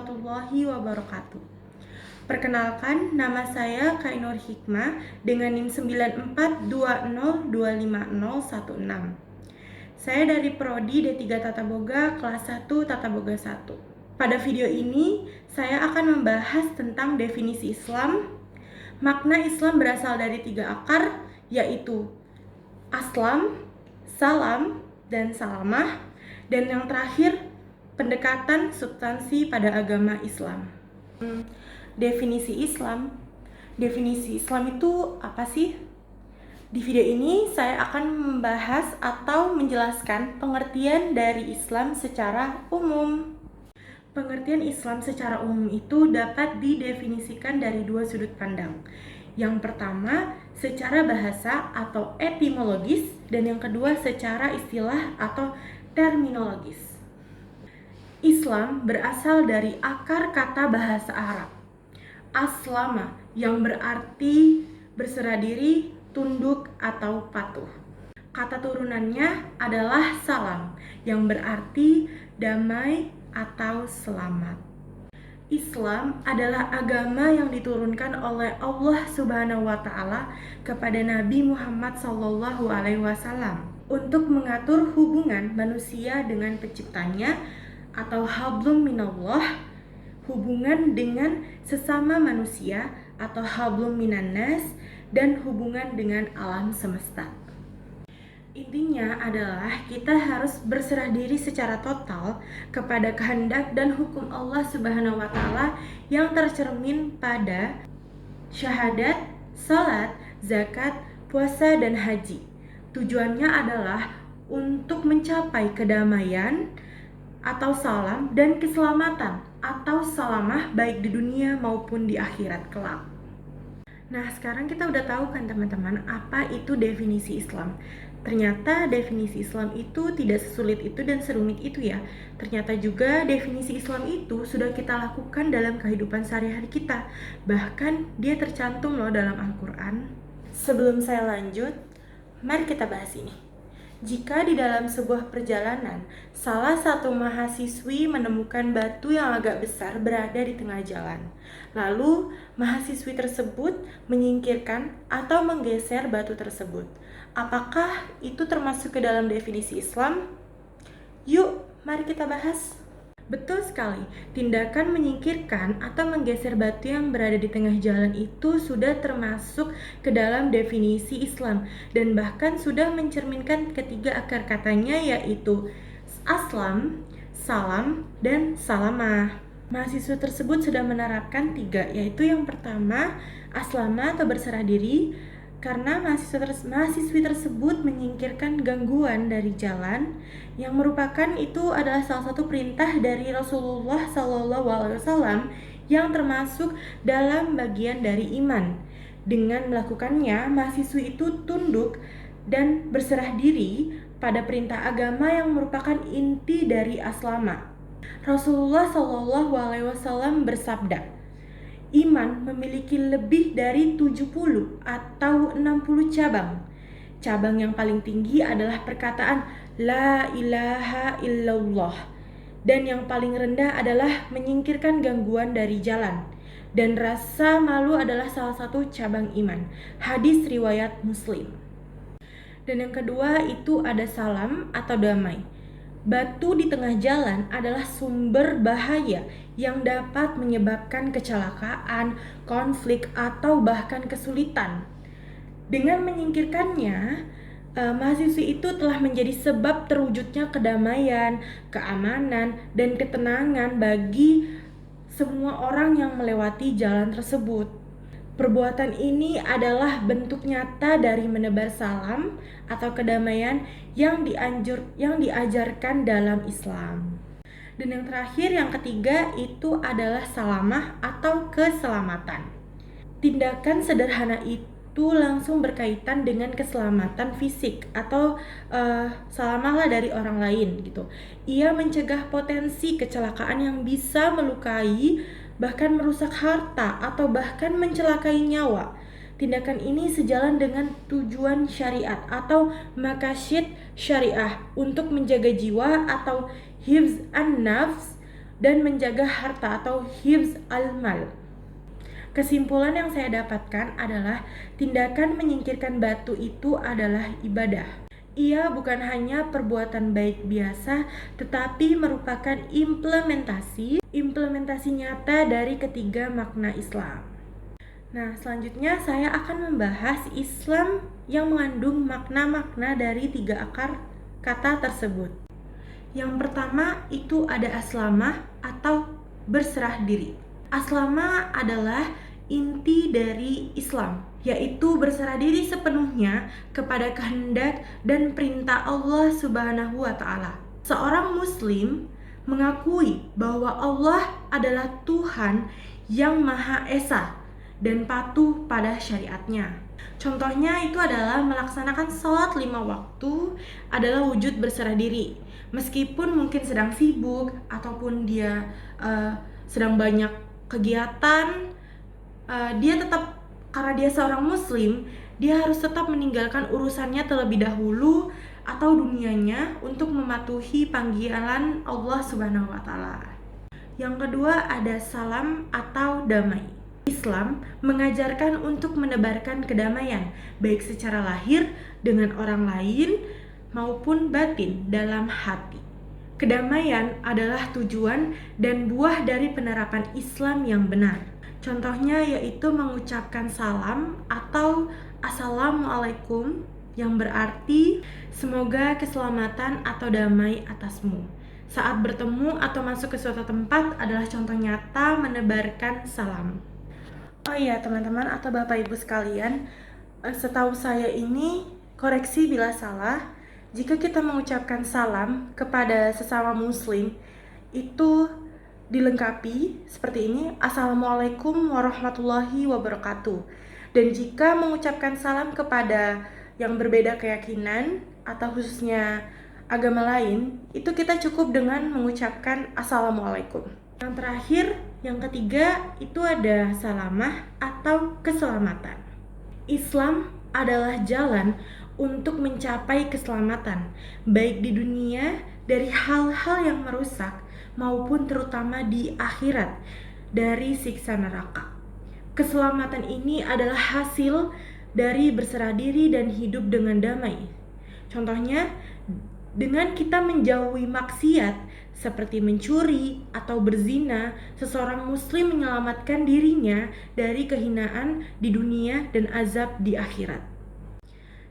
warahmatullahi wabarakatuh. Perkenalkan, nama saya Kak Nur Hikmah dengan NIM 9420250116. Saya dari Prodi D3 Tata Boga kelas 1 Tata Boga 1. Pada video ini, saya akan membahas tentang definisi Islam. Makna Islam berasal dari 3 akar, yaitu aslam, salam, dan salamah. Dan yang terakhir, pendekatan substansi pada agama Islam. Definisi Islam itu apa sih? Di video ini saya akan membahas atau menjelaskan pengertian dari Islam secara umum. Pengertian Islam secara umum itu dapat didefinisikan dari 2 sudut pandang. Yang pertama, secara bahasa atau etimologis, dan yang kedua secara istilah atau terminologis. Islam berasal dari akar kata bahasa Arab aslama, yang berarti berserah diri, tunduk, atau patuh. Kata turunannya adalah salam, yang berarti damai atau selamat. Islam adalah agama yang diturunkan oleh Allah Subhanahu wa Ta'ala kepada Nabi Muhammad SAW untuk mengatur hubungan manusia dengan penciptanya atau hablum minallah, hubungan dengan sesama manusia atau hablum minannas, dan hubungan dengan alam semesta. Intinya adalah kita harus berserah diri secara total kepada kehendak dan hukum Allah Subhanahu wa Ta'ala yang tercermin pada syahadat, salat, zakat, puasa, dan haji. Tujuannya adalah untuk mencapai kedamaian atau salam dan keselamatan atau salamah baik di dunia maupun di akhirat kelak. Nah, sekarang kita udah tahu kan teman-teman apa itu definisi Islam. Ternyata definisi Islam itu tidak sesulit itu dan serumit itu ya. Ternyata juga definisi Islam itu sudah kita lakukan dalam kehidupan sehari-hari kita. Bahkan dia tercantum loh dalam Al-Quran. Sebelum saya lanjut, mari kita bahas ini. Jika di dalam sebuah perjalanan, salah satu mahasiswi menemukan batu yang agak besar berada di tengah jalan. Lalu, mahasiswi tersebut menyingkirkan atau menggeser batu tersebut. Apakah itu termasuk ke dalam definisi Islam? Yuk, mari kita bahas. Betul sekali, tindakan menyingkirkan atau menggeser batu yang berada di tengah jalan itu sudah termasuk ke dalam definisi Islam dan bahkan sudah mencerminkan ketiga akar katanya, yaitu aslam, salam, dan salamah. Mahasiswa tersebut sudah menerapkan 3, yaitu yang pertama, aslama atau berserah diri, karena mahasiswi tersebut menyingkirkan gangguan dari jalan yang merupakan itu adalah salah satu perintah dari Rasulullah SAW yang termasuk dalam bagian dari iman. Dengan melakukannya, mahasiswi itu tunduk dan berserah diri pada perintah agama yang merupakan inti dari aslama. Rasulullah SAW bersabda, iman memiliki lebih dari 70 atau 60 cabang. Cabang yang paling tinggi adalah perkataan La ilaha illallah. Dan yang paling rendah adalah menyingkirkan gangguan dari jalan. Dan rasa malu adalah salah satu cabang iman. Hadis riwayat Muslim. Dan yang kedua itu ada salam atau damai. Batu di tengah jalan adalah sumber bahaya yang dapat menyebabkan kecelakaan, konflik, atau bahkan kesulitan. Dengan menyingkirkannya, mahasiswi itu telah menjadi sebab terwujudnya kedamaian, keamanan, dan ketenangan bagi semua orang yang melewati jalan tersebut. Perbuatan ini adalah bentuk nyata dari menebar salam atau kedamaian yang diajarkan dalam Islam. Dan yang terakhir, yang ketiga, itu adalah salamah atau keselamatan. Tindakan sederhana itu langsung berkaitan dengan keselamatan fisik atau salamahlah dari orang lain gitu. Ia mencegah potensi kecelakaan yang bisa melukai, bahkan merusak harta atau bahkan mencelakai nyawa. Tindakan ini sejalan dengan tujuan syariat atau maqasid syariah untuk menjaga jiwa atau hifz an-nafs dan menjaga harta atau hifz al-mal. Kesimpulan yang saya dapatkan adalah tindakan menyingkirkan batu itu adalah ibadah. Ia bukan hanya perbuatan baik biasa, tetapi merupakan implementasi nyata dari ketiga makna Islam. Nah, selanjutnya saya akan membahas Islam yang mengandung makna-makna dari 3 akar kata tersebut. Yang pertama itu ada aslamah atau berserah diri. Aslamah adalah inti dari Islam, yaitu berserah diri sepenuhnya kepada kehendak dan perintah Allah Subhanahu wa Ta'ala. Seorang Muslim mengakui bahwa Allah adalah Tuhan yang Maha Esa dan patuh pada syariatnya. Contohnya itu adalah melaksanakan sholat 5 waktu adalah wujud berserah diri. Meskipun mungkin sedang sibuk ataupun dia sedang banyak kegiatan, dia tetap, karena dia seorang muslim, dia harus tetap meninggalkan urusannya terlebih dahulu atau dunianya untuk mematuhi panggilan Allah Subhanahu wa Ta'ala. Yang kedua ada salam atau damai. Islam mengajarkan untuk menebarkan kedamaian, baik secara lahir dengan orang lain maupun batin dalam hati. Kedamaian adalah tujuan dan buah dari penerapan Islam yang benar. Contohnya yaitu mengucapkan salam atau assalamualaikum yang berarti semoga keselamatan atau damai atasmu. Saat bertemu atau masuk ke suatu tempat adalah contoh nyata menebarkan salam. Oh iya teman-teman atau bapak ibu sekalian, setahu saya ini, koreksi bila salah, jika kita mengucapkan salam kepada sesama muslim itu dilengkapi seperti ini, assalamualaikum warahmatullahi wabarakatuh. Dan jika mengucapkan salam kepada yang berbeda keyakinan atau khususnya agama lain, itu kita cukup dengan mengucapkan assalamualaikum. Yang terakhir, yang ketiga itu ada salamah atau keselamatan. Islam adalah jalan untuk mencapai keselamatan, baik di dunia dari hal-hal yang merusak maupun terutama di akhirat dari siksa neraka. Keselamatan ini adalah hasil dari berserah diri dan hidup dengan damai. Contohnya, dengan kita menjauhi maksiat seperti mencuri atau berzina, seseorang muslim menyelamatkan dirinya dari kehinaan di dunia dan azab di akhirat.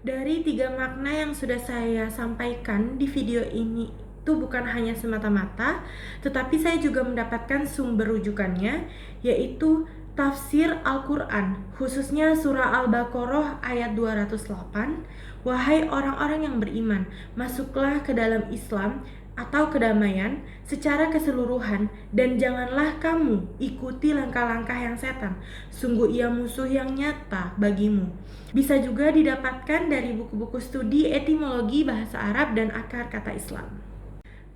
Dari 3 makna yang sudah saya sampaikan di video ini itu bukan hanya semata-mata, tetapi saya juga mendapatkan sumber rujukannya, yaitu tafsir Al-Quran, khususnya surah Al-Baqarah ayat 208. Wahai orang-orang yang beriman, masuklah ke dalam Islam atau kedamaian secara keseluruhan, dan janganlah kamu ikuti langkah-langkah yang setan, sungguh ia musuh yang nyata bagimu. Bisa juga didapatkan dari buku-buku studi etimologi bahasa Arab dan akar kata Islam.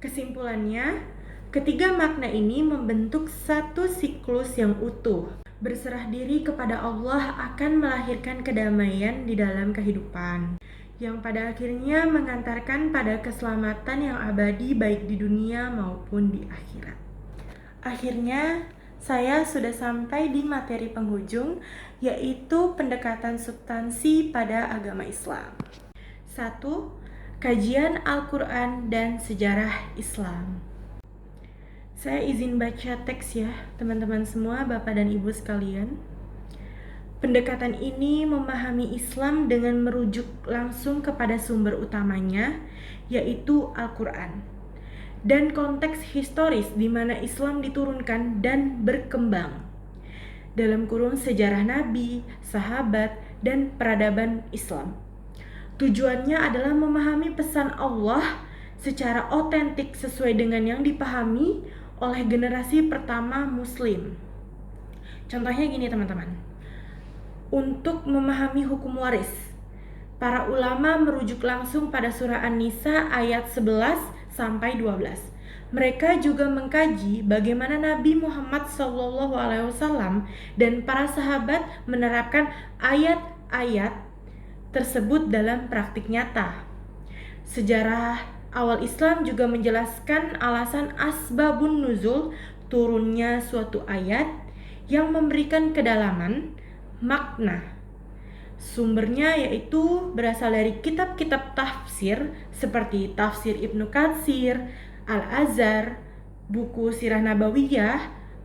Kesimpulannya, ketiga makna ini membentuk satu siklus yang utuh. Berserah diri kepada Allah akan melahirkan kedamaian di dalam kehidupan, yang pada akhirnya mengantarkan pada keselamatan yang abadi baik di dunia maupun di akhirat. Akhirnya, saya sudah sampai di materi penghujung, yaitu pendekatan substansi pada agama Islam. 1. Kajian Al-Quran dan sejarah Islam. Saya izin baca teks ya, teman-teman semua, Bapak dan Ibu sekalian. Pendekatan ini memahami Islam dengan merujuk langsung kepada sumber utamanya, yaitu Al-Quran, dan konteks historis di mana Islam diturunkan dan berkembang, dalam kurung sejarah Nabi, sahabat, dan peradaban Islam. Tujuannya adalah memahami pesan Allah secara otentik sesuai dengan yang dipahami oleh generasi pertama Muslim. Contohnya gini teman-teman. Untuk memahami hukum waris, para ulama merujuk langsung pada surah An-Nisa ayat 11 sampai 12. Mereka juga mengkaji bagaimana Nabi Muhammad SAW dan para sahabat menerapkan ayat-ayat tersebut dalam praktik nyata. Sejarah Awal Islam juga menjelaskan alasan asbabun nuzul turunnya suatu ayat yang memberikan kedalaman makna. Sumbernya yaitu berasal dari kitab-kitab tafsir seperti Tafsir Ibnu Katsir, Al-Azhar, buku Sirah Nabawiyah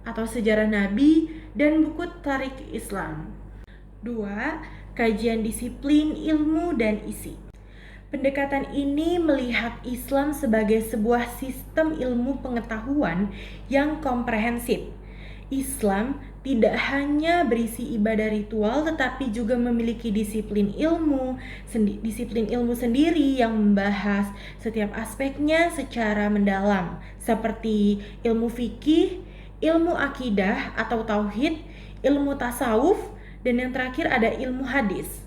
atau Sejarah Nabi, dan buku Tarik Islam. 2. Kajian disiplin, ilmu, dan isi. Pendekatan ini melihat Islam sebagai sebuah sistem ilmu pengetahuan yang komprehensif. Islam tidak hanya berisi ibadah ritual, tetapi juga memiliki disiplin ilmu sendiri yang membahas setiap aspeknya secara mendalam, seperti ilmu fikih, ilmu akidah atau tauhid, ilmu tasawuf, dan yang terakhir ada ilmu hadis.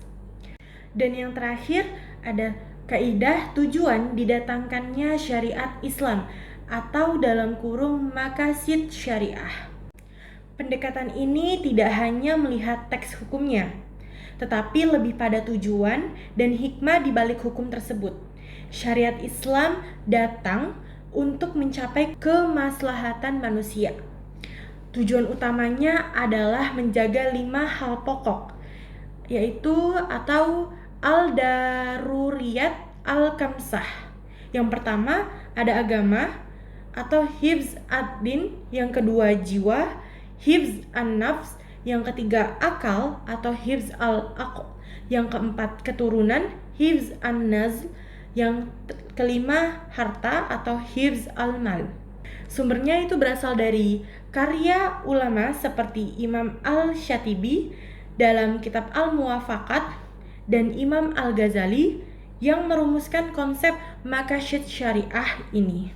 Dan yang terakhir ada kaidah tujuan didatangkannya syariat Islam atau dalam kurung maqasid syariah. Pendekatan ini tidak hanya melihat teks hukumnya, tetapi lebih pada tujuan dan hikmah di balik hukum tersebut. Syariat Islam datang untuk mencapai kemaslahatan manusia. Tujuan utamanya adalah menjaga 5 hal pokok, yaitu atau al-daruriyat al-kamsah. Yang pertama ada agama atau hifz ad-din, yang kedua jiwa, hifz an-nafs, yang ketiga akal atau hifz al-aql, yang keempat keturunan, hifz an-nazl, yang kelima harta atau hifz al-mal. Sumbernya itu berasal dari karya ulama seperti Imam Al-Syatibi dalam kitab Al-Muwafaqat dan Imam Al-Ghazali yang merumuskan konsep maqasid syariah ini.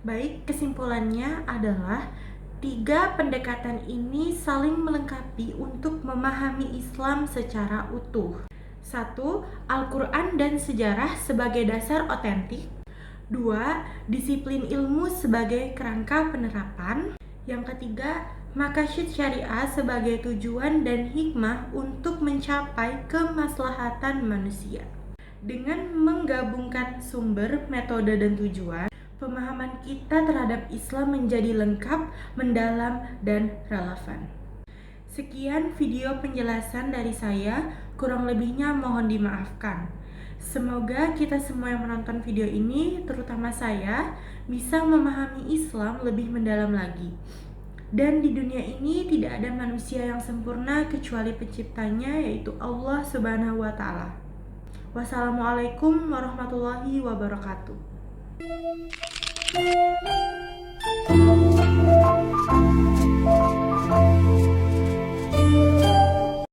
Baik, kesimpulannya adalah 3 pendekatan ini saling melengkapi untuk memahami Islam secara utuh. 1. Al-Quran dan sejarah sebagai dasar otentik. 2. Disiplin ilmu sebagai kerangka penerapan. Yang ketiga, maqasid syariah sebagai tujuan dan hikmah untuk mencapai kemaslahatan manusia. Dengan menggabungkan sumber, metode, dan tujuan, pemahaman kita terhadap Islam menjadi lengkap, mendalam, dan relevan. Sekian video penjelasan dari saya, kurang lebihnya mohon dimaafkan. Semoga kita semua yang menonton video ini, terutama saya, bisa memahami Islam lebih mendalam lagi. Dan di dunia ini tidak ada manusia yang sempurna kecuali penciptanya, yaitu Allah Subhanahu wa Ta'ala. Wassalamualaikum warahmatullahi wabarakatuh.